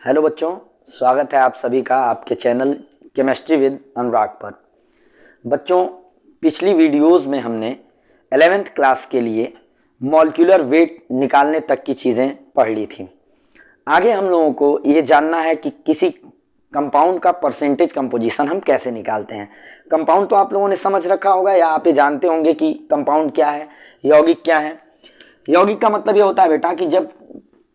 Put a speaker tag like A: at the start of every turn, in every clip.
A: Hello बच्चों, स्वागत है आप सभी का आपके चैनल केमिस्ट्री विद अनुराग पर। बच्चों, पिछली वीडियोस में हमने 11th क्लास के लिए मॉलिक्यूलर वेट निकालने तक की चीज़ें पढ़ ली थी। आगे हम लोगों को ये जानना है कि किसी कंपाउंड का परसेंटेज कंपोजिशन हम कैसे निकालते हैं। कंपाउंड तो आप लोगों ने समझ रखा होगा या आप ये जानते होंगे कि कंपाउंड क्या है, यौगिक क्या है। यौगिक का मतलब ये होता है बेटा कि जब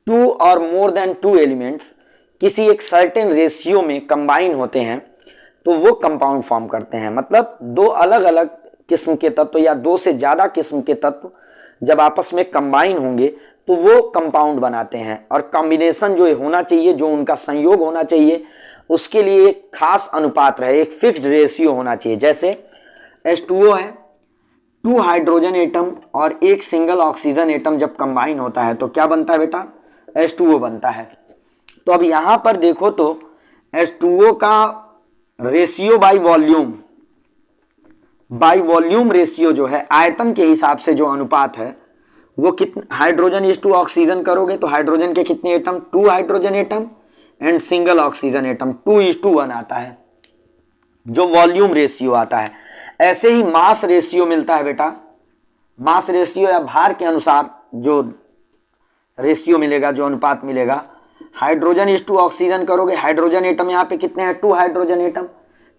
A: 2 और मोर देन 2 एलिमेंट्स किसी एक सर्टेन रेशियो में कंबाइन होते हैं तो वो कंपाउंड फॉर्म करते हैं। मतलब दो अलग अलग किस्म के तत्व या दो से ज़्यादा किस्म के तत्व जब आपस में कंबाइन होंगे तो वो कंपाउंड बनाते हैं। और कॉम्बिनेशन जो होना चाहिए, जो उनका संयोग होना चाहिए, उसके लिए एक खास अनुपात रहे, एक फिक्स्ड रेशियो होना चाहिए। जैसे H2O है, 2 हाइड्रोजन एटम और एक सिंगल ऑक्सीजन एटम जब कंबाइन होता है तो क्या बनता है बेटा? H2O बनता है। तो अब यहां पर देखो तो H2O का रेशियो बाई वॉल्यूम रेशियो जो है, आयतन के हिसाब से जो अनुपात है वो कितना, हाइड्रोजन इज टू ऑक्सीजन करोगे तो हाइड्रोजन के कितने atom? 2 hydrogen atom and single oxygen atom 2:1 आता है, जो वॉल्यूम रेशियो आता है। ऐसे ही मास रेशियो मिलता है बेटा। मास रेशियो या भार के अनुसार जो रेशियो मिलेगा, जो अनुपात मिलेगा, हाइड्रोजन इज टू ऑक्सीजन करोगे, हाइड्रोजन एटम यहाँ पे कितने हैं? 2 hydrogen atom.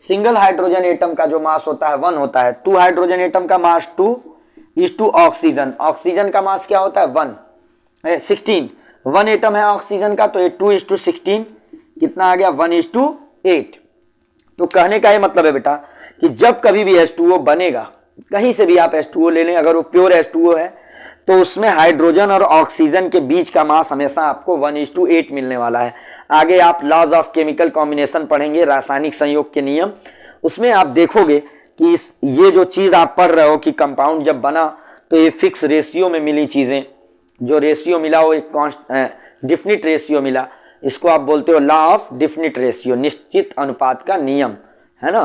A: Single hydrogen atom का जो मास होता है 1 होता है। 2 हाइड्रोजन एटम का मास 2 इज टू ऑक्सीजन, ऑक्सीजन का मास क्या होता है? 16। 1 एटम है ऑक्सीजन का तो 2 इज टू 16 कितना आ गया? 1:8। तो कहने का ये मतलब है बेटा कि जब कभी भी H2O बनेगा, कहीं से भी आप H2O ले लें, अगर वो प्योर H2O है तो उसमें हाइड्रोजन और ऑक्सीजन के बीच का मास हमेशा आपको 1:8 मिलने वाला है। आगे आप लॉज ऑफ केमिकल कॉम्बिनेशन पढ़ेंगे, रासायनिक संयोग के नियम, उसमें आप देखोगे कि ये जो चीज़ आप पढ़ रहे हो कि कंपाउंड जब बना तो ये फिक्स रेशियो में मिली चीज़ें, जो रेशियो मिला वो एक डिफिनिट रेशियो मिला। इसको आप बोलते हो लॉ ऑफ डिफिनिट रेशियो, निश्चित अनुपात का नियम, है ना।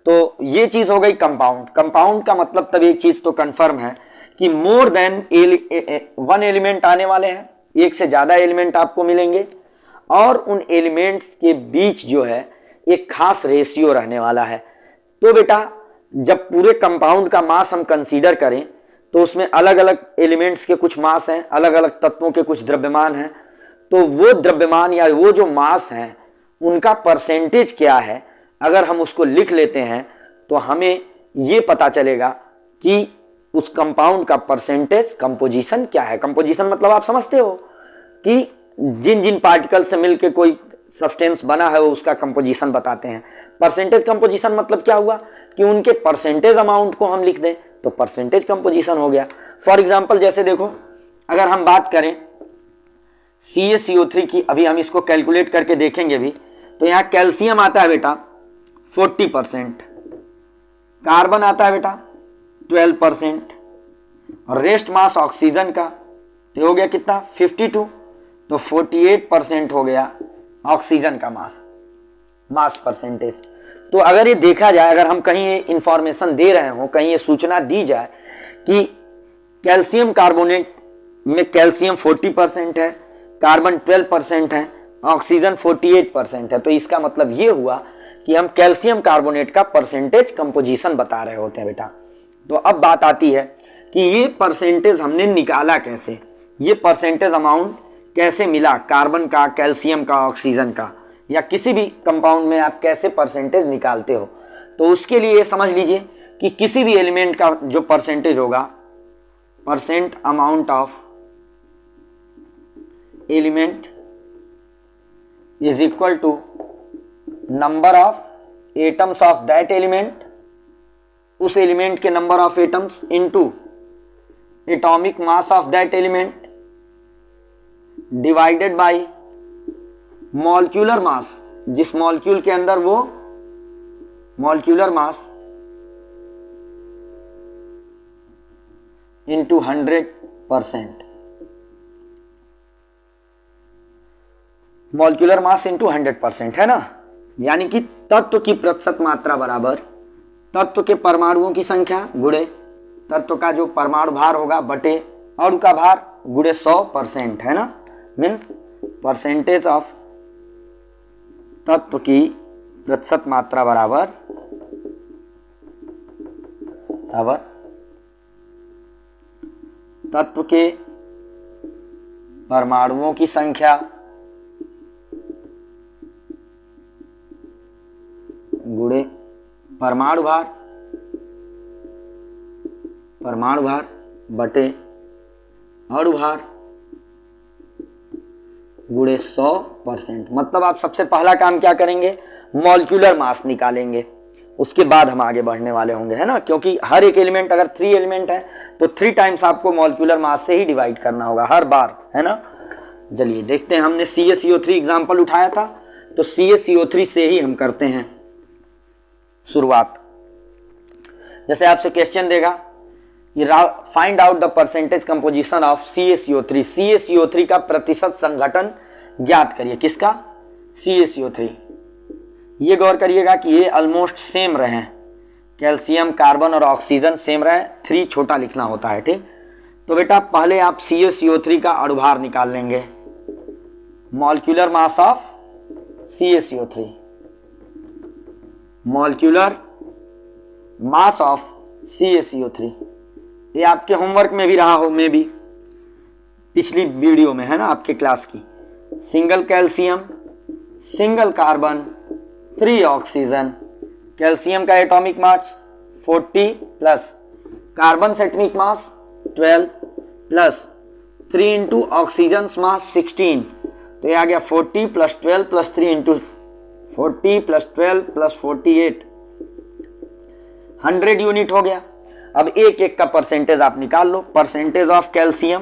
A: तो ये चीज़ हो गई कंपाउंड। कंपाउंड का मतलब तब एक चीज़ तो कन्फर्म है कि मोर देन 1 एलिमेंट आने वाले हैं, एक से ज़्यादा एलिमेंट आपको मिलेंगे और उन एलिमेंट्स के बीच जो है एक खास रेशियो रहने वाला है। तो बेटा जब पूरे कंपाउंड का मास हम कंसीडर करें तो उसमें अलग अलग एलिमेंट्स के कुछ मास हैं, अलग अलग तत्वों के कुछ द्रव्यमान हैं। तो वो द्रव्यमान या वो जो मास हैं उनका परसेंटेज क्या है, अगर हम उसको लिख लेते हैं तो हमें ये पता चलेगा कि उस कंपाउंड का परसेंटेज कंपोजिशन क्या है। कंपोजिशन मतलब आप समझते हो कि जिन जिन पार्टिकल से मिलकर कोई सब्सटेंस बना है वो उसका कंपोजिशन बताते हैं। परसेंटेज कंपोजिशन मतलब क्या हुआ कि उनके परसेंटेज अमाउंट को हम लिख दें तो परसेंटेज कंपोजिशन हो गया। फॉर एग्जांपल जैसे देखो, अगर हम बात करें CaCO3 की, अभी हम इसको कैलकुलेट करके देखेंगे भी, तो यहाँ कैल्शियम आता है बेटा 40%, कार्बन आता है बेटा 12% और रेस्ट मास ऑक्सीजन का तो हो गया कितना? 52। तो 48% हो गया ऑक्सीजन का मास परसेंटेज। तो अगर ये देखा जाए, अगर हम कहीं ये इंफॉर्मेशन दे रहे हो, कहीं ये सूचना दी जाए कि कैल्शियम कार्बोनेट में कैल्शियम 40% है, कार्बन 12% है, ऑक्सीजन 48% है, तो इसका मतलब ये हुआ कि हम कैल्शियम कार्बोनेट का परसेंटेज कंपोजिशन बता रहे होते हैं बेटा। तो अब बात आती है कि ये परसेंटेज हमने निकाला कैसे, ये परसेंटेज अमाउंट कैसे मिला, कार्बन का, कैल्शियम का, ऑक्सीजन का, या किसी भी कंपाउंड में आप कैसे परसेंटेज निकालते हो। तो उसके लिए समझ लीजिए कि किसी भी एलिमेंट का जो परसेंटेज होगा, percent amount of element is equal to number of atoms of that element, उस एलिमेंट के number of atoms into atomic mass of that element divided by molecular mass, जिस मॉलिक्यूल के अंदर वो molecular mass into 100%, molecular mass into 100%, है ना। यानी कि तत्व की प्रतिशत मात्रा बराबर तत्व के परमाणुओं की संख्या गुणे तत्व का जो परमाणु भार होगा बटे अणु का भार गुणे 100%, है ना। मीन्स परसेंटेज ऑफ तत्व की प्रतिशत मात्रा बराबर तत्व के परमाणुओं की संख्या गुणे परमाणु भार बटे अणु भार गुणे 100%। मतलब आप सबसे पहला काम क्या करेंगे, मॉलिक्यूलर मास निकालेंगे, उसके बाद हम आगे बढ़ने वाले होंगे, है ना। क्योंकि हर एक एलिमेंट, अगर 3 एलिमेंट है तो 3 टाइम्स आपको मॉलिक्यूलर मास से ही डिवाइड करना होगा हर बार, है ना। चलिए देखते हैं, हमने CaCO3 एग्जाम्पल उठाया था, तो CaCO3 से ही हम करते हैं शुरुआत। जैसे आपसे क्वेश्चन देगा, ये find out the percentage composition of CaCO3। CaCO3 का प्रतिशत संघटन ज्ञात करिए। किसका? CaCO3। ये गौर करिएगा कि ये ऑलमोस्ट सेम रहे, कैल्शियम, कार्बन और ऑक्सीजन सेम रहे, 3 छोटा लिखना होता है, ठीक। तो बेटा पहले आप CaCO3 का अणुभार निकाल लेंगे, molecular mass of CaCO3, molecular mass of CaCO3। ये आपके होमवर्क में भी रहा हो, में भी पिछली वीडियो में, है ना, आपके क्लास की। Single calcium, single carbon, 3 oxygen. Calcium का एटॉमिक मास 40 प्लस कार्बन से atomic mass 12 plus 3 into oxygen mass 16। तो ये आ गया 40 plus 12 plus 3 into 40 plus 12 plus 48, 100 unit हो गया। अब एक एक का परसेंटेज आप निकाल लो। परसेंटेज ऑफ कैल्शियम,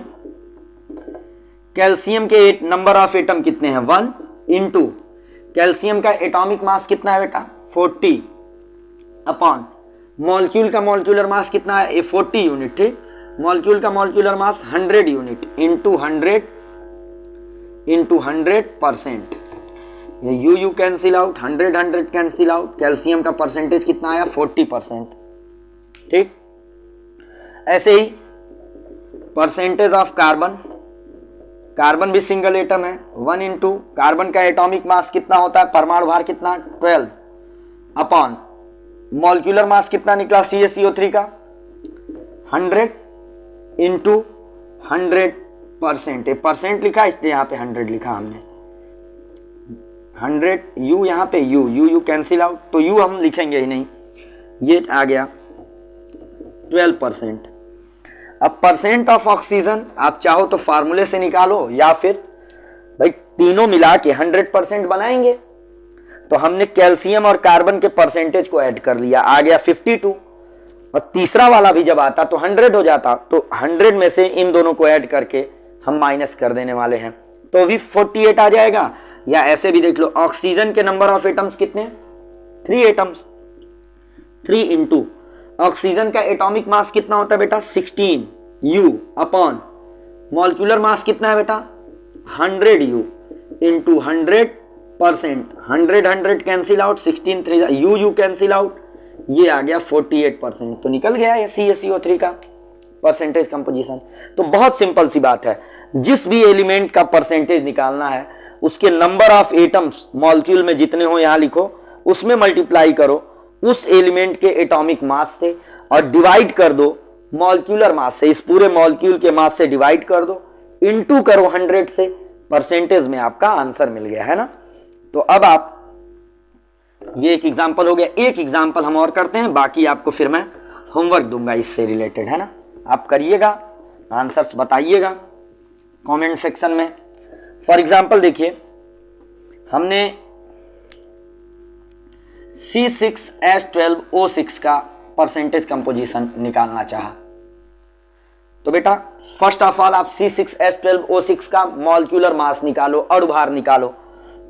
A: कैल्शियम के नंबर ऑफ एटम कितने हैं? 1 इंटू कैल्शियम का एटॉमिक मास कितना है बेटा? 40 अपॉन मॉलिक्यूल का मॉलिक्यूलर मास कितना है? 40 यूनिट, ठीक। मॉलिक्यूल का मॉलिक्यूलर मास 100 यूनिट इंटू 100%। ये you cancel out, 100 cancel out. Calcium का परसेंटेज कितना आया? 40%, ठीक। ऐसे ही परसेंटेज ऑफ कार्बन, कार्बन भी सिंगल एटम है, 1 इंटू कार्बन का एटॉमिक मास कितना होता है, परमाणु भार कितना? 12 अपॉन मॉलिक्यूलर मास कितना निकला CaCO3 का? 100 इंटू 100%। परसेंट लिखा इसलिए यहाँ पे 100 लिखा हमने। 100 यू, यहाँ पे यू कैंसिल आउट, तो यू हम लिखेंगे ही नहीं। ये आ गया 12%। अब परसेंट ऑफ ऑक्सीजन आप चाहो तो फार्मूले से निकालो, या फिर भाई तीनों मिला के 100% बनाएंगे। तो हमने कैल्शियम और कार्बन के परसेंटेज को ऐड कर लिया, आ गया 52। और तीसरा वाला भी जब आता तो 100 हो जाता, तो 100 में से इन दोनों को ऐड करके हम माइनस कर देने वाले हैं, तो भी 48 आ जाएगा। या ऐसे भी देख लो, ऑक्सीजन के नंबर ऑफ एटम्स कितने? 3 एटम्स। 3 इंटू ऑक्सीजन का एटॉमिक मास कितना होता है बेटा? 16 यू अपॉन मॉलिक्यूलर मास कितना है बेटा? 100 you into 100%। 100 cancel out, 16 3 you cancel out, ये आ गया 48%। तो निकल गया ये CaCO3 का परसेंटेज कंपोजिशन। तो बहुत सिंपल सी बात है, जिस भी एलिमेंट का परसेंटेज निकालना है उसके नंबर ऑफ एटम्स मॉलिक्यूल में जितने हो यहां लिखो, उसमें मल्टीप्लाई करो उस एलिमेंट के एटॉमिक मास से और डिवाइड कर दो मॉलिक्यूलर मास से। इस पूरे मॉलिक्यूल के मास से डिवाइड कर दो, इनटू करो 100 से, परसेंटेज में आपका आंसर मिल गया, है ना। तो अब आप, ये एक एग्जांपल हो गया। एक एग्जांपल हम और करते हैं, बाकी आपको फिर मैं होमवर्क दूंगा इससे रिलेटेड, है ना। आप करिएगा, आंसर्स बताइएगा कमेंट सेक्शन में। फॉर एग्जांपल देखिए, हमने C6H12O6 का परसेंटेज कंपोजिशन निकालना चाहा। तो बेटा फर्स्ट ऑफ ऑल आप C6H12O6 का मॉलिक्यूलर मास निकालो, अणुभार निकालो।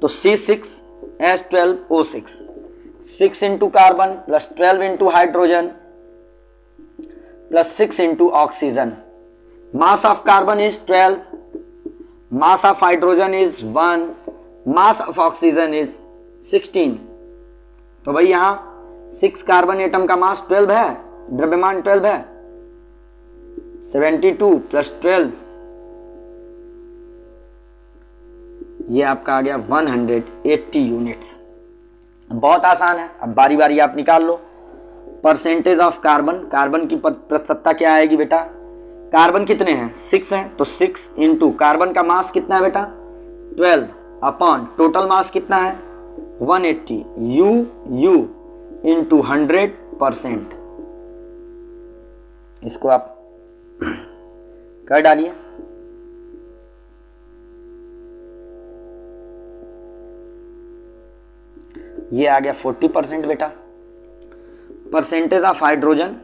A: तो C6H12O6, 6 into carbon plus 12 into hydrogen plus 6 into oxygen. Mass of carbon is 12, mass of hydrogen is 1, mass of oxygen is 16। तो भाई यहां 6 कार्बन एटम का मास 12 है, द्रव्यमान 12 है, 72 प्लस 12, ये आपका आ गया 180 यूनिट्स। बहुत आसान है, अब बारी बारी आप निकाल लो। परसेंटेज ऑफ कार्बन, कार्बन की प्रतिशतता क्या आएगी बेटा, कार्बन कितने हैं 6 हैं, तो 6 इंटू कार्बन का मास कितना है बेटा 12 अपॉन टोटल मास कितना है 180 यू इंटू 100%। इसको आप कर डालिए। ये आ गया 40% बेटा। परसेंटेज ऑफ हाइड्रोजन,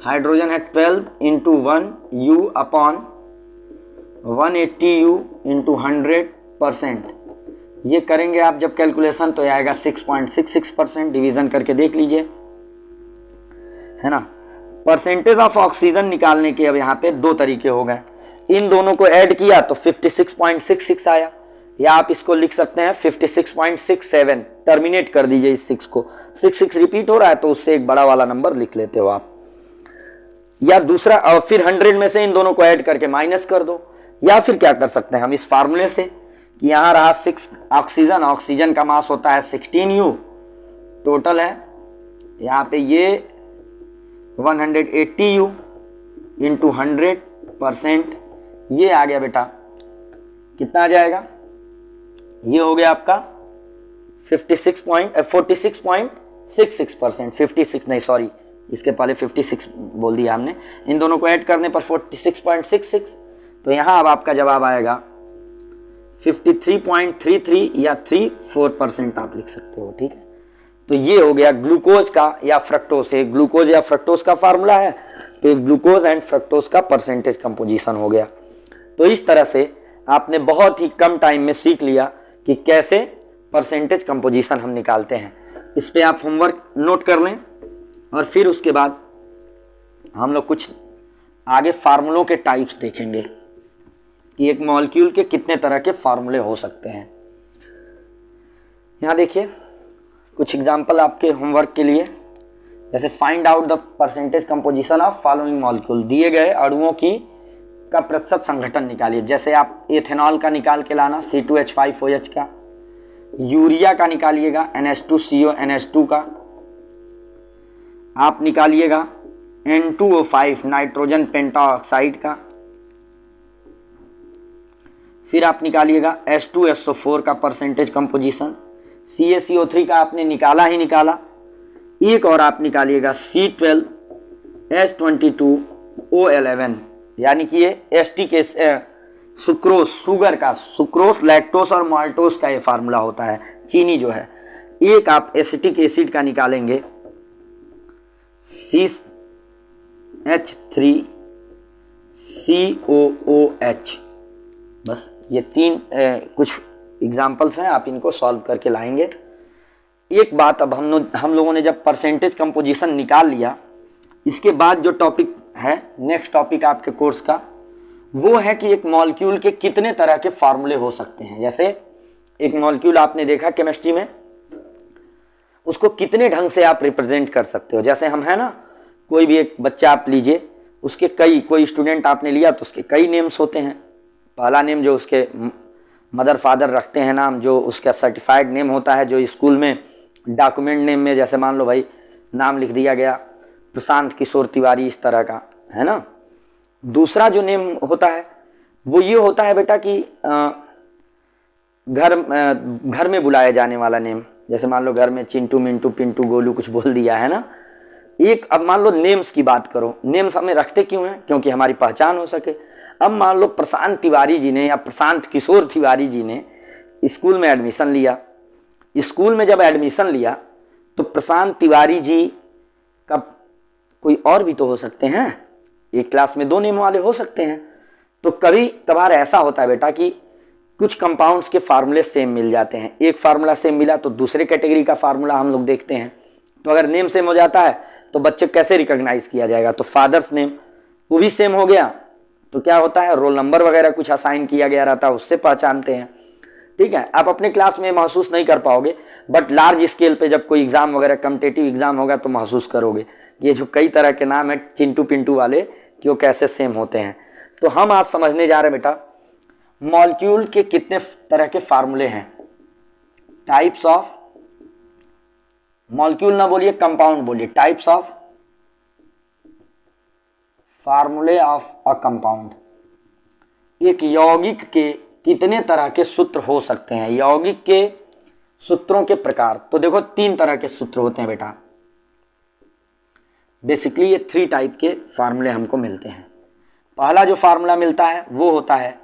A: हाइड्रोजन है 12 into 1 you upon 180 you into 100%। ये करेंगे आप जब कैलकुलेशन तो ये आएगा 6.66%। डिवीजन करके देख लीजिए, है ना। परसेंटेज ऑफ ऑक्सीजन निकालने के अब यहाँ पे दो तरीके हो गए, इन दोनों को ऐड किया तो 56.66 आया, या आप इसको लिख सकते हैं 56.67। टर्मिनेट कर दीजिए इस 6 को, 6 रिपीट हो रहा है तो उससे एक बड़ा वाला नंबर लिख लेते हो आप। या दूसरा, और फिर 100 में से इन दोनों को ऐड करके माइनस कर दो। या फिर क्या कर सकते हैं हम इस फार्मूले से कि यहाँ रहा 6 ऑक्सीजन, ऑक्सीजन का मास होता है 16U, टोटल है यहाँ पे ये 180U इंटू 100%। ये आ गया बेटा, कितना आ जाएगा, ये हो गया आपका 46.66%। 56 नहीं सॉरी, इसके पहले 56 बोल दिया हमने। इन दोनों को ऐड करने पर 46.66, तो यहाँ अब आपका जवाब आएगा 53.33 या 34% आप लिख सकते हो, ठीक है। तो ये हो गया ग्लूकोज का या फ्रक्टोज, एक ग्लूकोज या फ्रक्टोज का फार्मूला है, तो एक ग्लूकोज एंड फ्रक्टोज का परसेंटेज कंपोजिशन हो गया। तो इस तरह से आपने बहुत ही कम टाइम में सीख लिया कि कैसे परसेंटेज कंपोजिशन हम निकालते हैं। इस पे आप होमवर्क नोट कर लें, और फिर उसके बाद हम लोग कुछ आगे फार्मूलों के टाइप्स देखेंगे कि एक मॉलिक्यूल के कितने तरह के फार्मूले हो सकते हैं। यहाँ देखिए कुछ एग्जाम्पल आपके होमवर्क के लिए, जैसे find out the percentage composition of following molecule. दिए गए अणुओं की का प्रतिशत संघटन निकालिए। जैसे आप एथेनॉल का निकाल के लाना C2H5OH का, यूरिया का निकालिएगा NH2CO NH2 का, आप निकालिएगा N2O5 नाइट्रोजन पेंटाऑक्साइड का, फिर आप निकालिएगा H2SO4 का परसेंटेज कंपोजिशन, CaCO3 का आपने निकाला ही निकाला। एक और आप निकालिएगा C12H22O11, यानी कि ये एस्टिक सुक्रोस, शुगर का, सुक्रोस लैक्टोस और माल्टोस का ये फार्मूला होता है, चीनी जो है। एक आप एसिटिक एसिड का निकालेंगे CH3COOH। बस ये तीन कुछ एग्जाम्पल्स हैं, आप इनको सॉल्व करके लाएंगे। एक बात, अब हम लोगों ने जब परसेंटेज कंपोजिशन निकाल लिया, इसके बाद जो टॉपिक है नेक्स्ट टॉपिक आपके कोर्स का, वो है कि एक मॉलिक्यूल के कितने तरह के फार्मूले हो सकते हैं। जैसे एक मॉलिक्यूल आपने देखा केमिस्ट्री में, उसको कितने ढंग से आप रिप्रेजेंट कर सकते हो। जैसे हम है ना, कोई भी एक बच्चा आप लीजिए, उसके कोई स्टूडेंट आपने लिया तो उसके कई नेम्स होते हैं। पहला नेम जो उसके मदर फादर रखते हैं नाम, जो उसका सर्टिफाइड नेम होता है, जो स्कूल में डॉक्यूमेंट नेम में, जैसे मान लो भाई नाम लिख दिया गया प्रशांत किशोर तिवारी, इस तरह का, है ना। दूसरा जो नेम होता है वो ये होता है बेटा कि घर में बुलाया जाने वाला नेम। जैसे मान लो घर में चिंटू मिंटू पिंटू गोलू कुछ बोल दिया, है ना। एक, अब मान लो नेम्स की बात करो, नेम्स हमें रखते क्यों हैं, क्योंकि हमारी पहचान हो सके। अब मान लो प्रशांत तिवारी जी ने या प्रशांत किशोर तिवारी जी ने स्कूल में एडमिशन लिया। स्कूल में जब एडमिशन लिया तो प्रशांत तिवारी जी का कोई और भी तो हो सकते हैं, एक क्लास में 2 नेम वाले हो सकते हैं। तो कभी कभार ऐसा होता है बेटा कि कुछ कंपाउंड्स के फार्मूले सेम मिल जाते हैं। एक फार्मूला सेम मिला तो दूसरे कैटेगरी का फार्मूला हम लोग देखते हैं। तो अगर नेम सेम हो जाता है तो बच्चे कैसे रिकॉग्नाइज किया जाएगा, तो फादर्स नेम वो भी सेम हो गया तो क्या होता है, रोल नंबर वगैरह कुछ असाइन किया गया रहता है, उससे पहचानते हैं। ठीक है, आप अपने क्लास में महसूस नहीं कर पाओगे, बट लार्ज स्केल पे जब कोई एग्जाम वगैरह कॉम्पिटिटिव एग्जाम होगा तो महसूस करोगे ये जो कई तरह के नाम है चिंटू पिंटू वाले कि वो कैसे सेम होते हैं। तो हम आज समझने जा रहे हैं बेटा मॉलिक्यूल के कितने तरह के फार्मूले हैं, टाइप्स ऑफ मॉलिक्यूल ना बोलिए, कंपाउंड बोलिए, टाइप्स ऑफ फार्मूले ऑफ अ कंपाउंड। एक यौगिक के कितने तरह के सूत्र हो सकते हैं, यौगिक के सूत्रों के प्रकार। तो देखो 3 तरह के सूत्र होते हैं बेटा, बेसिकली ये 3 टाइप के फार्मूले हमको मिलते हैं। पहला जो फार्मूला मिलता है वो होता है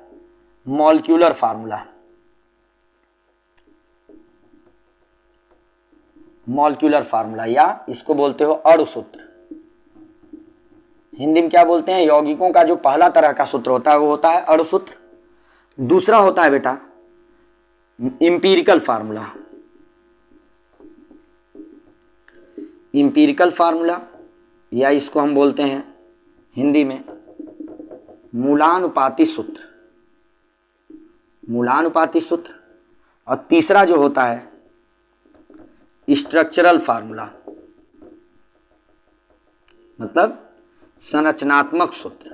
A: मॉलिक्यूलर फार्मूला, मॉलिक्यूलर फार्मूला, या इसको बोलते हो अणु सूत्र। हिंदी में क्या बोलते हैं, यौगिकों का जो पहला तरह का सूत्र होता है वो होता है अणु सूत्र। दूसरा होता है बेटा इंपीरिकल फार्मूला, इंपीरिकल फार्मूला, या इसको हम बोलते हैं हिंदी में मूलानुपाती सूत्र, मूलानुपाती सूत्र। और तीसरा जो होता है स्ट्रक्चरल फार्मूला, मतलब संरचनात्मक सूत्र।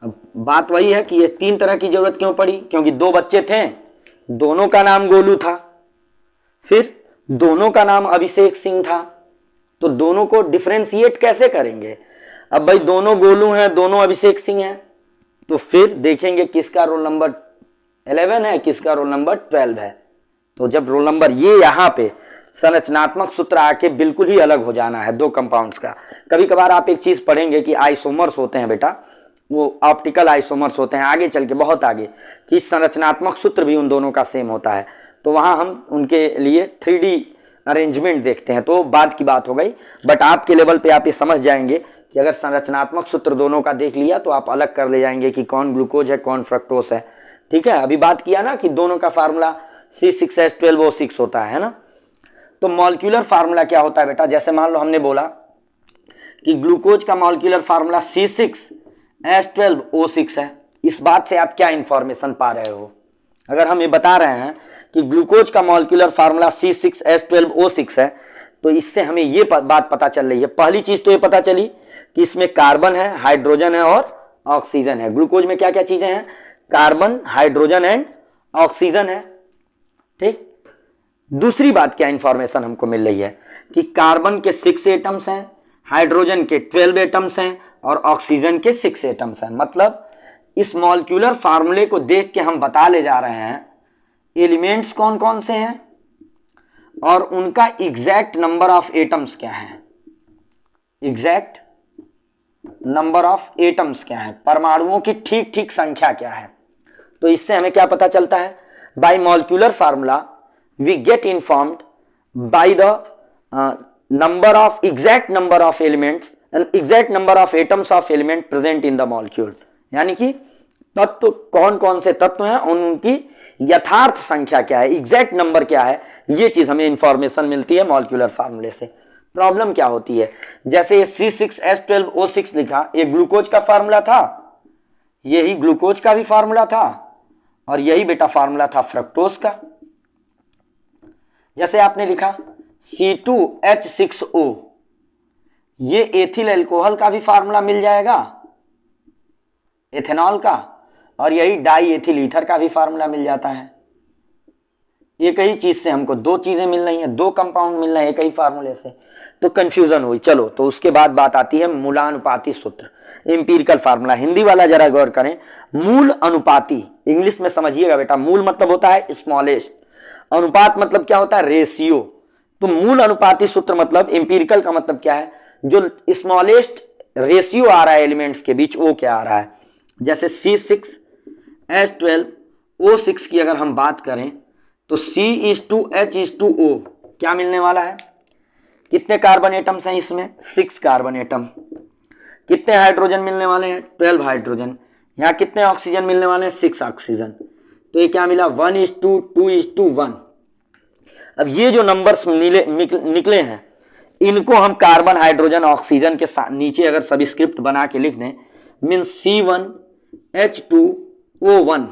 A: अब बात वही है कि ये 3 तरह की जरूरत क्यों पड़ी, क्योंकि 2 बच्चे थे, दोनों का नाम गोलू था, फिर दोनों का नाम अभिषेक सिंह था, तो दोनों को डिफरेंशिएट कैसे करेंगे। अब भाई दोनों गोलू हैं, दोनों अभिषेक सिंह हैं, तो फिर देखेंगे किसका रोल नंबर 11 है, किसका रोल नंबर 12 है। तो जब रोल नंबर ये यहाँ पे संरचनात्मक सूत्र आके बिल्कुल ही अलग हो जाना है 2 कंपाउंड्स का। कभी कभार आप एक चीज पढ़ेंगे कि आइसोमर्स होते हैं बेटा, वो ऑप्टिकल आइसोमर्स होते हैं, आगे चल के बहुत आगे कि संरचनात्मक सूत्र भी उन दोनों का सेम होता है। तो वहां हम उनके लिए 3D अरेंजमेंट देखते हैं, तो बाद की बात हो गई। बट आपके लेवल पे आप ये समझ जाएंगे कि अगर संरचनात्मक सूत्र दोनों का देख लिया तो आप अलग कर ले जाएंगे कि कौन ग्लूकोज है कौन फ्रक्टोस है। ठीक है, अभी बात किया ना कि दोनों का फार्मूला C6H12O6 होता है ना। तो मॉलिक्यूलर फार्मूला क्या होता है बेटा, जैसे मान लो हमने बोला कि ग्लूकोज का मॉलिक्यूलर फार्मूला C6H12O6 है। इस बात से आप क्या इंफॉर्मेशन पा रहे हो, अगर हम ये बता रहे हैं कि ग्लूकोज का मॉलिक्यूलर फार्मूला C6H12O6 है, तो इससे हमें ये बात पता चल रही है। पहली चीज तो ये पता चली कि इसमें कार्बन है, हाइड्रोजन है और ऑक्सीजन है। ग्लूकोज में क्या क्या चीजें हैं, कार्बन, हाइड्रोजन एंड ऑक्सीजन है। ठीक, दूसरी बात क्या इंफॉर्मेशन हमको मिल रही है कि कार्बन के 6 एटम्स हैं, हाइड्रोजन के 12 एटम्स हैं और ऑक्सीजन के 6 एटम्स हैं। मतलब इस मॉलिक्यूलर फार्मूले को देख के हम बता ले जा रहे हैं एलिमेंट्स कौन कौन से हैं और उनका एग्जैक्ट नंबर ऑफ एटम्स क्या है, एग्जैक्ट नंबर ऑफ एटम्स क्या है, परमाणुओं की ठीक ठीक संख्या क्या है। तो इससे हमें क्या पता चलता है, bye molecular formula we get informed by the exact number of elements and exact number of atoms of element present in the molecule। यानी कि तत्व कौन कौन से तत्व हैं, उनकी यथार्थ संख्या क्या है, एग्जैक्ट नंबर क्या है, ये चीज हमें इंफॉर्मेशन मिलती है मॉलिक्यूलर फार्मूले से। प्रॉब्लम क्या होती है, जैसे ये C6H12O6 लिखा, ये ग्लूकोज का फार्मूला था, यही ग्लूकोज का भी फार्मूला था और यही बेटा फार्मूला था फ्रक्टोज का। जैसे आपने लिखा C2H6O, ये एथिल अल्कोहल का भी फार्मूला मिल जाएगा, एथेनॉल का, और यही डाई एथिल ईथर का भी फार्मूला मिल जाता है। एक ही चीज से हमको 2 चीजें मिल रही हैं, 2 कंपाउंड मिल रहे हैं एक ही फार्मूले से, तो कंफ्यूजन हुई। चलो, तो उसके बाद बात आती है मूलानुपाती सूत्र, इंपीरिकल फार्मूला। हिंदी वाला जरा गौर करें, मूल अनुपाती, इंग्लिश में समझिएगा बेटा, मूल मतलब होता है स्मॉलेस्ट, अनुपात मतलब क्या होता है, रेशियो। तो मूल अनुपाती सूत्र मतलब इंपीरिकल का मतलब क्या है, जो स्मॉलेस्ट रेशियो आ रहा है एलिमेंट्स के बीच वो क्या आ रहा है। जैसे C6H12O6 की अगर हम बात करें तो C:H:O क्या मिलने वाला है, कितने कार्बन एटम्स हैं इसमें, 6 कार्बन एटम। कितने हाइड्रोजन मिलने वाले हैं, 12 हाइड्रोजन। यहाँ कितने ऑक्सीजन मिलने वाले हैं, 6 ऑक्सीजन। तो ये क्या मिला, 1:2:1। अब ये जो नंबर्स निकले हैं, इनको हम कार्बन, हाइड्रोजन, ऑक्सीजन के साथ नीचे अगर सभी स्क्रिप्ट बना के लिख दें, मीन C1H2O1,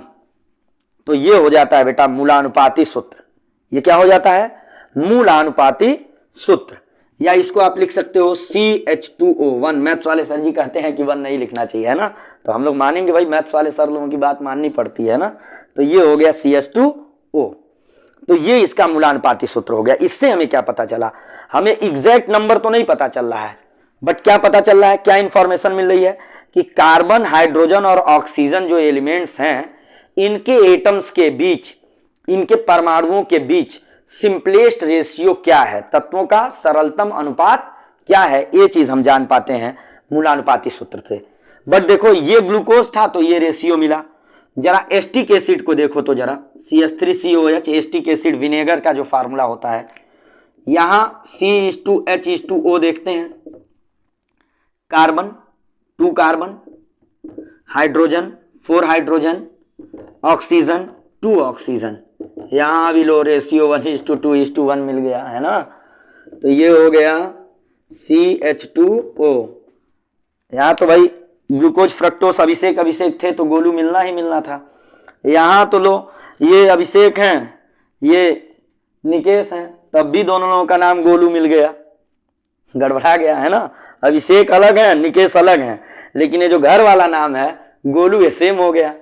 A: तो ये हो जाता है बेटा मूलानुपाती सूत्र। ये क्या हो जाता है, मूलानुपाती सूत्र। या इसको आप लिख सकते हो CH2O1। मैथ्स वाले सर जी कहते हैं कि 1 नहीं लिखना चाहिए, है ना, तो हम लोग मानेंगे भाई, मैथ्स वाले सर लोगों की बात माननी पड़ती है ना। तो ये हो गया CH2O। तो ये इसका मूलानुपाती सूत्र हो गया। इससे हमें क्या पता चला, हमें एग्जैक्ट नंबर तो नहीं पता चल रहा है, बट क्या पता चल रहा है, क्या इंफॉर्मेशन मिल रही है कि कार्बन, हाइड्रोजन और ऑक्सीजन जो एलिमेंट्स हैं, इनके एटम्स के बीच, इनके परमाणुओं के बीच सिंपलेस्ट रेशियो क्या है, तत्वों का सरलतम अनुपात क्या है, ये चीज हम जान पाते हैं मूलानुपाती सूत्र से। बट देखो ये ग्लूकोज था तो ये रेशियो मिला। जरा एस्टिक एसिड को देखो तो जरा, CH3COH एस्टिक एसिड विनेगर का जो फार्मूला होता है, यहां C:H2O देखते हैं, carbon 2 carbon, hydrogen 4 hydrogen, oxygen 2 oxygen, यहां भी लो रेशियो 1:2:1 मिल गया है ना। तो ये हो गया CH2O। यहां तो भाई ग्लूकोज, फ्रक्टोस, अभिषेक अभिषेक थे तो गोलू मिलना ही मिलना था। यहां तो लो ये अभिषेक हैं, ये निकेश हैं, तब भी दोनों लोगों का नाम गोलू मिल गया, गड़बड़ा गया है ना। अभिषेक अलग है, निकेश अलग है, लेकिन ये जो घर वाला नाम है गोलू, ये सेम हो गया।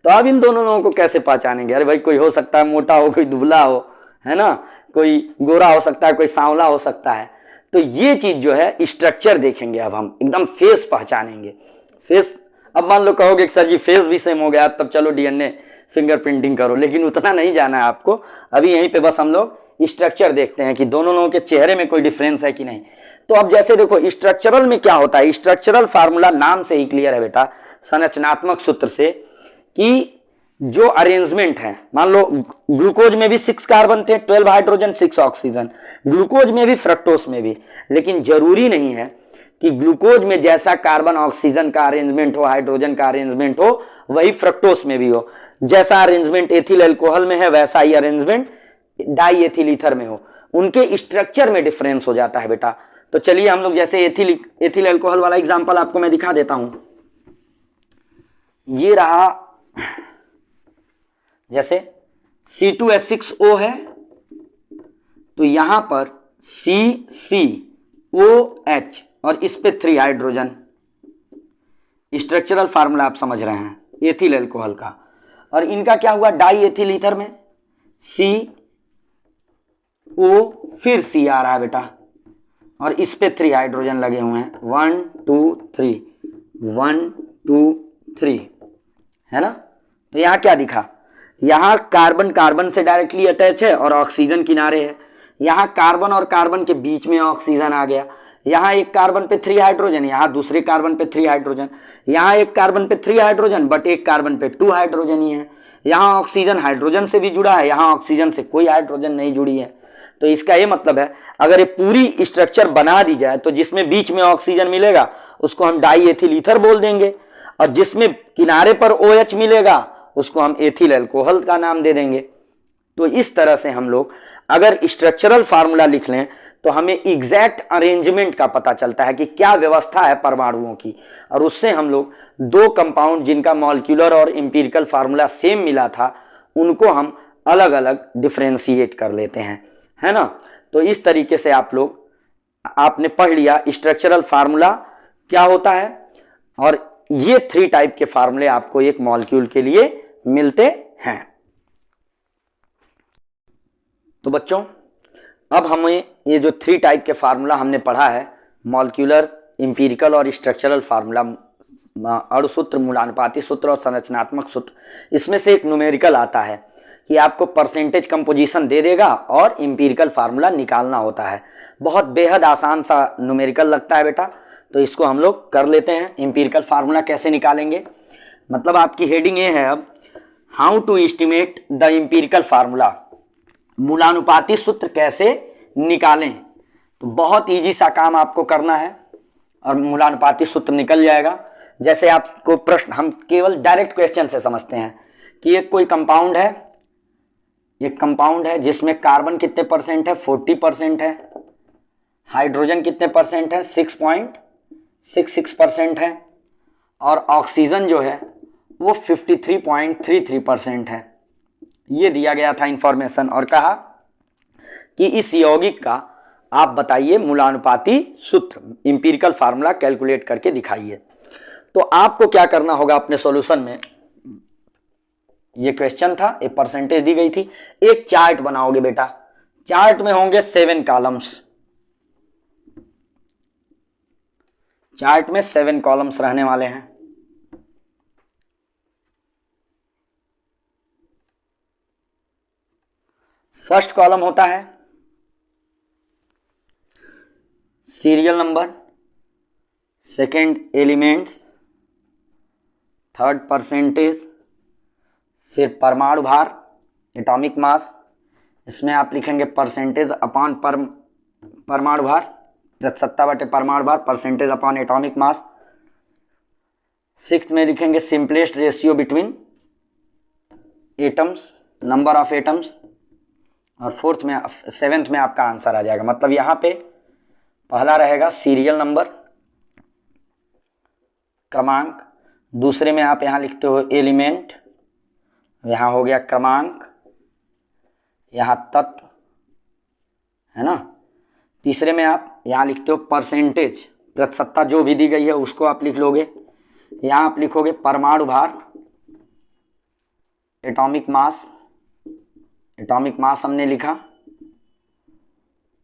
A: तो अब इन दोनों लोगों को कैसे पहचानेंगे? अरे भाई कोई हो सकता है मोटा हो, कोई दुबला हो, है ना, कोई गोरा हो सकता है, कोई सांवला हो सकता है। तो ये चीज जो है स्ट्रक्चर देखेंगे, अब हम एकदम फेस पहचानेंगे। फेस, अब मान लो कहोगे कि सर जी फेस भी सेम हो गया, तब चलो DNA फिंगरप्रिंटिंग करो, लेकिन उतना नहीं जाना है आपको। अभी यहीं पे बस हम लोग स्ट्रक्चर देखते हैं कि दोनों लोगों के चेहरे में कोई डिफरेंस है कि नहीं। तो अब जैसे देखो स्ट्रक्चरल में क्या होता है, स्ट्रक्चरल फार्मूला नाम से ही क्लियर है बेटा, संरचनात्मक सूत्र से, कि जो अरेंजमेंट है, मान लो ग्लूकोज में भी 6 कार्बन थे, 12 हाइड्रोजन 6 ऑक्सीजन, ग्लूकोज में भी फ्रक्टोस में भी, लेकिन जरूरी नहीं है कि ग्लूकोज में जैसा कार्बन ऑक्सीजन का अरेंजमेंट हो, हाइड्रोजन का अरेंजमेंट हो, वही फ्रक्टोस में भी हो। जैसा अरेंजमेंट एथिल अल्कोहल में है वैसा ही अरेंजमेंट डाई एथिल ईथर में हो। उनके स्ट्रक्चर में डिफरेंस हो जाता है बेटा। तो चलिए हम लोग जैसे एथिल अल्कोहल वाला एग्जांपल आपको मैं दिखा देता हूं। ये रहा, जैसे C2H6O है, तो यहां पर CCOH और इस पे 3 हाइड्रोजन, स्ट्रक्चरल फार्मूला आप समझ रहे हैं एथिल अल्कोहल का। और इनका क्या हुआ, डाई एथिल ईथर में CO फिर C आ रहा है बेटा, और इस पे 3 हाइड्रोजन लगे हुए हैं, 1 2 3 1 2 3, है ना। तो यहां क्या दिखा, यहां कार्बन कार्बन से डायरेक्टली अटैच है और ऑक्सीजन किनारे है। यहां कार्बन और कार्बन के बीच में ऑक्सीजन आ गया। यहां एक कार्बन पे 3 हाइड्रोजन, यहां दूसरे कार्बन पे 3 हाइड्रोजन, यहां एक कार्बन पे 3 हाइड्रोजन बट एक कार्बन पे 2 हाइड्रोजन ही है। यहां ऑक्सीजन हाइड्रोजन से भी जुड़ा है, यहां ऑक्सीजन से कोई हाइड्रोजन नहीं जुड़ी है। तो इसका ये मतलब है, अगर ये पूरी स्ट्रक्चर बना दी जाए तो जिसमें बीच में ऑक्सीजन मिलेगा उसको हम डाई एथिल ईथर बोल देंगे, और जिसमें किनारे पर OH मिलेगा उसको हम एथिल अल्कोहल का नाम दे देंगे। तो इस तरह से हम लोग अगर स्ट्रक्चरल फार्मूला लिख लें तो हमें एग्जैक्ट अरेंजमेंट का पता चलता है कि क्या व्यवस्था है परमाणुओं की, और उससे हम लोग 2 कंपाउंड जिनका मॉलिक्यूलर और एम्पिरिकल फार्मूला सेम मिला था उनको हम अलग अलग डिफरेंशिएट कर लेते हैं, है ना। तो इस तरीके से आप लोग, आपने पढ़ लिया स्ट्रक्चरल फार्मूला क्या होता है, और ये 3 टाइप के फार्मूले आपको एक मॉलिक्यूल के लिए मिलते हैं। तो बच्चों अब हमें ये जो 3 टाइप के फार्मूला हमने पढ़ा है, मॉलिक्यूलर, एम्पिरिकल और स्ट्रक्चरल फार्मूला, अणु सूत्र, मूलानुपाती सूत्र और संरचनात्मक सूत्र, इसमें से एक न्यूमेरिकल आता है कि आपको परसेंटेज कंपोजिशन दे देगा और एम्पिरिकल फार्मूला निकालना होता है। बहुत बेहद आसान सा न्यूमेरिकल लगता है बेटा, तो इसको हम लोग कर लेते हैं। एम्पिरिकल फार्मूला कैसे निकालेंगे, मतलब आपकी हेडिंग ये है अब, how to estimate the empirical formula, मूलानुपाती सूत्र कैसे निकालें। तो बहुत इजी सा काम आपको करना है और मूलानुपाती सूत्र निकल जाएगा। जैसे आपको प्रश्न, हम केवल डायरेक्ट क्वेश्चन से समझते हैं कि एक कोई कंपाउंड है, एक कंपाउंड है जिसमें कार्बन कितने परसेंट है, 40% है, हाइड्रोजन कितने परसेंट है, 6.66% है, और ऑक्सीजन जो है वो 53.33% है। ये दिया गया था इंफॉर्मेशन, और कहा कि इस यौगिक का आप बताइए मूलानुपाती सूत्र, एम्पिरिकल फार्मूला कैलकुलेट करके दिखाइए। तो आपको क्या करना होगा अपने सॉल्यूशन में, ये क्वेश्चन था, एक परसेंटेज दी गई थी। एक चार्ट बनाओगे बेटा, चार्ट में होंगे 7 कॉलम्स, चार्ट में 7 कॉलम्स रहने वाले हैं। फर्स्ट कॉलम होता है serial number, second elements, third percentage, फिर परमाणु भार एटॉमिक मास, इसमें आप लिखेंगे परसेंटेज अपॉन परमाणु भार, प्रतिशतता बटे परमाणु भार, percentage upon atomic mass. Sixth में लिखेंगे simplest ratio between atoms, number of atoms. और फोर्थ में, सेवेंथ में आपका आंसर आ जाएगा। मतलब यहाँ पे पहला रहेगा सीरियल नंबर, क्रमांक, दूसरे में आप यहाँ लिखते हो एलिमेंट, यहाँ हो गया क्रमांक, यहाँ तत्व है ना। तीसरे में आप यहाँ लिखते हो परसेंटेज, प्रतिशतता जो भी दी गई है उसको आप लिख लोगे। यहाँ आप लिखोगे परमाणु भार एटॉमिक मास, एटॉमिक मास हमने लिखा,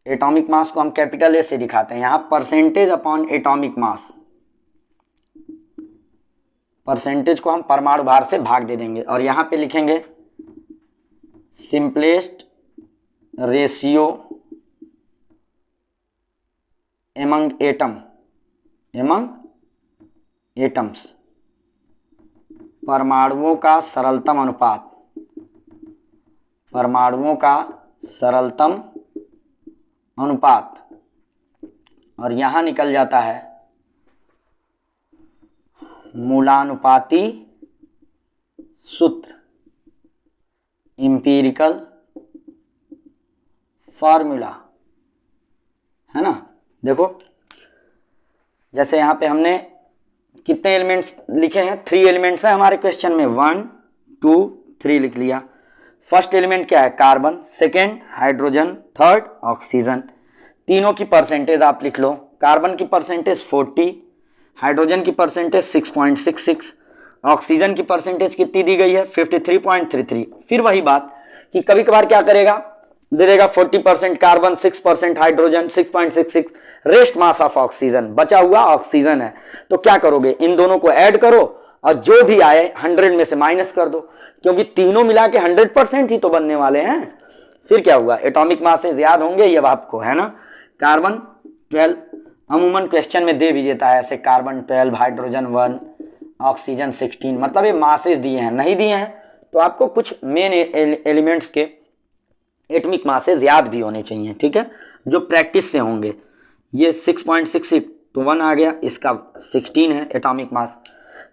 A: एटॉमिक मास को हम कैपिटल ए से दिखाते हैं। यहाँ percentage upon atomic mass, percentage को हम परमाणु भार से भाग दे देंगे। और यहाँ पे लिखेंगे simplest ratio among atom, among atoms, परमाणुओं का सरलतम अनुपात, परमाणुओं का सरलतम अनुपात। और यहां निकल जाता है मूलानुपाती सूत्र, इंपीरिकल फॉर्मूला, है ना। देखो जैसे यहां पे हमने कितने एलिमेंट्स लिखे हैं, 3 एलिमेंट्स हैं हमारे क्वेश्चन में, 1 2 3 लिख लिया। फर्स्ट एलिमेंट क्या है, carbon, second hydrogen, third oxygen. तीनों की परसेंटेज आप लिख लो। कार्बन की परसेंटेज 40, हाइड्रोजन की परसेंटेज 6.66, ऑक्सीजन की परसेंटेज कितनी दी गई है 53.33। फिर वही बात कि कभी कभार क्या करेगा, दे देगा 40% carbon, 6% hydrogen, 6.66, rest mass of oxygen, बचा हुआ ऑक्सीजन है। तो क्या करोगे, इन दोनों को ऐड करो और जो भी आए 100 में से माइनस कर दो, क्योंकि तीनों मिला के 100% ही तो बनने वाले हैं। फिर क्या हुआ, एटॉमिक मासेस याद होंगे ये आपको, है ना। कार्बन 12, अमूमन क्वेश्चन में दे भी देता है ऐसे, कार्बन 12, हाइड्रोजन 1, ऑक्सीजन 16। मतलब ये मासेस दिए हैं, नहीं दिए हैं तो आपको कुछ मेन एलिमेंट्स के एटॉमिक मासेस याद भी होने चाहिए, ठीक है, जो प्रैक्टिस से होंगे। ये 6.66 तो 1 आ गया, इसका 16 है एटॉमिक मास।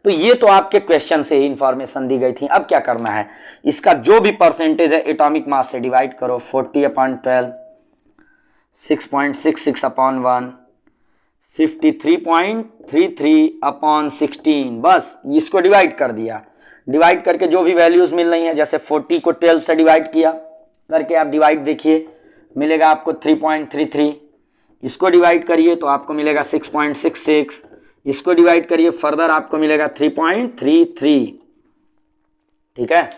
A: तो ये तो आपके क्वेश्चन से ही इंफॉर्मेशन दी गई थी। अब क्या करना है, इसका जो भी परसेंटेज है एटॉमिक मास से डिवाइड करो, 40/12, 6.66/1, 53.33/16, बस इसको डिवाइड कर दिया। डिवाइड करके जो भी वैल्यूज मिल रही हैं, जैसे 40 को 12 से डिवाइड किया करके आप डिवाइड देखिए, मिलेगा आपको 3.33। इसको डिवाइड करिए तो आपको मिलेगा 6.66, इसको डिवाइड करिए फर्दर आपको मिलेगा 3.33, ठीक है।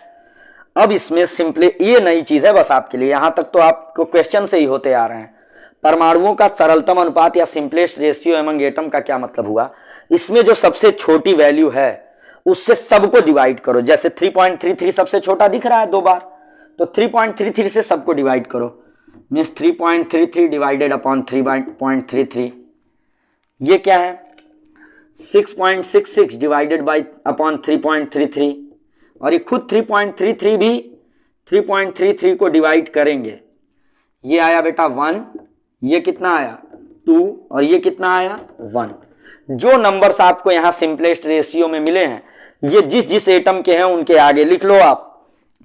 A: अब इसमें सिंपली ये नई चीज है बस आपके लिए, यहां तक तो आपको क्वेश्चन से ही होते आ रहे हैं। परमाणुओं का सरलतम अनुपात या सिंपलेस्ट रेशियो एमंग एटम का क्या मतलब हुआ, इसमें जो सबसे छोटी वैल्यू है उससे सबको डिवाइड करो। जैसे 3.33 सबसे छोटा दिख रहा है 2 बार, तो 3.33 से सबको डिवाइड करो, मीन्स 3.33 डिवाइडेड अपॉन 3.33। ये क्या है 6.66 डिवाइडेड बाई अपॉन 3.33, और ये खुद 3.33 भी 3.33 को डिवाइड करेंगे। ये आया बेटा 1, ये कितना आया 2, और ये कितना आया 1। जो नंबर्स आपको यहाँ सिंपलेस्ट रेशियो में मिले हैं, ये जिस जिस एटम के हैं उनके आगे लिख लो आप।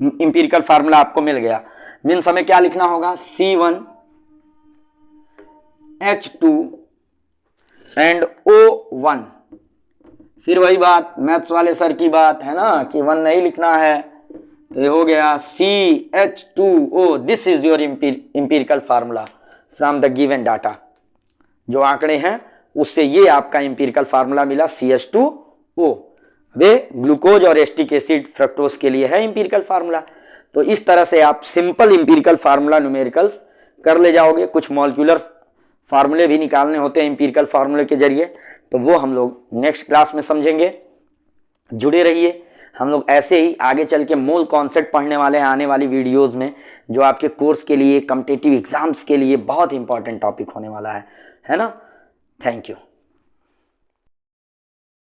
A: इंपीरिकल फार्मूला आपको मिल गया, मीन्स हमें क्या लिखना होगा, C1H2 एंड O1। फिर वही बात मैथ्स वाले सर की बात है ना कि 1 नहीं लिखना है, तो ये हो गया CH2O। This is your empirical formula from the given data. जो आंकड़े हैं उससे ये आपका इंपीरिकल फार्मूला मिला CH2O। वे ग्लूकोज और एस्टिक एसिड फ्रक्टोज के लिए है इंपीरिकल फार्मूला। तो इस तरह से आप सिंपल इंपीरिकल फार्मूला न्यूमेरिकल्स कर ले जाओगे। कुछ मॉलिक्यूलर फार्मूले भी निकालने होते हैं इंपीरिकल फार्मूले के जरिए, तो वो हम लोग नेक्स्ट क्लास में समझेंगे। जुड़े रहिए, हम लोग ऐसे ही आगे चल के मूल कॉन्सेप्ट पढ़ने वाले हैं आने वाली वीडियोस में, जो आपके कोर्स के लिए, कॉम्पिटिटिव एग्जाम्स के लिए बहुत इंपॉर्टेंट टॉपिक होने वाला है ना। Thank you.